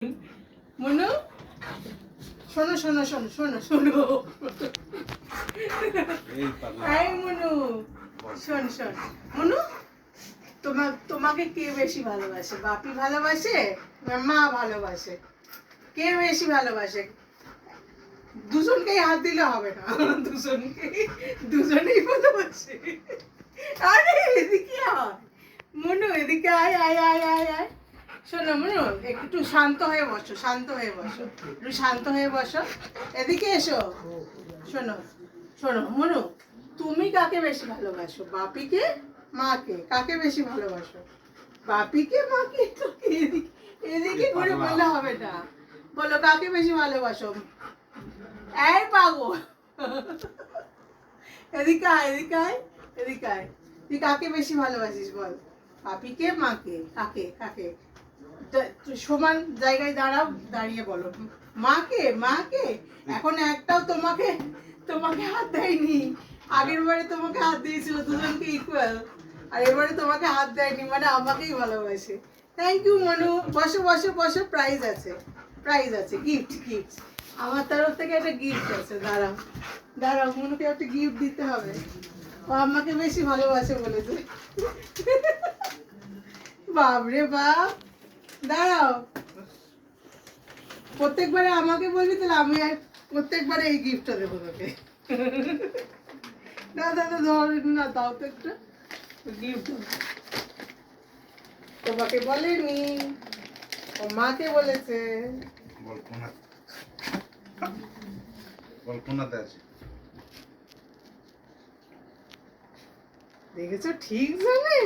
মনু শোনো শোনো শোনো শোনো শোনো এই মনু শোন শোন মনু তোমাকে কে বেশি ভালোবাসে? বাপি ভালোবাসে না মা ভালোবাসে? কে বেশি ভালোবাসে? দুজনকেই হাত দিলে হবে না, দুজনেই ভালোবাসে। আরে এদিকে আয় মনু, এদিকে আয় আয় আয় আয় আয়। শোনো মনু, একটু শান্ত হয়ে বসো, শান্ত হয়ে বসো, একটু শান্ত হয়ে বসো। এদিকে এসো। শোনো শোনো মনু, তুমি কাকে বেশি ভালোবাসো? বাপিকে মাকে? কাকে বেশি ভালোবাসো? বাপিকে মাকে? তোকে এদিকে এদিকে ঘুরে বললে হবে না, বলো কাকে বেশি ভালোবাসো? এই পাগল, এদিকে আয় এদিকে আয় এদিকে আয়। তুই কাকে বেশি ভালোবাসিস বল? পাপিকে মাকে? কাকে কাকে? তুই সমান জায়গায় দাঁড়াও, দাঁড়িয়ে বলো। মাকে? মাকে? এখন একটাও তোমাকে তোমাকে হাত দেয়নি। আগের বারে তোমাকে হাত দিয়েছিল, দুজনকে ইকুয়াল। আর এবারে তোমাকে হাত দেয়নি, মানে আমাকেই ভালোবাসে। Thank you Monu. বসো বসো বসো, প্রাইজ আছে, প্রাইজ আছে, গিফট গিফট। আমার তরফ থেকে একটা গিফট আছে, দাঁড়াও দাঁড়াও, মনুকে একটা গিফট দিতে হবে। ও আমাকে বেশি ভালোবাসে বলেছে। বাপরে বাপ, দাঁড়াও। প্রত্যেকবারে আমাকে বলবি, তাহলে আমি আর প্রত্যেকবারে এই গিফটটা দেবো তোকে। না দাদা ধর না, দাও তো একটা গিফট। তোমাকে বলেনি, ও মাকে বলেছে। দেখেছো, ঠিক জানে।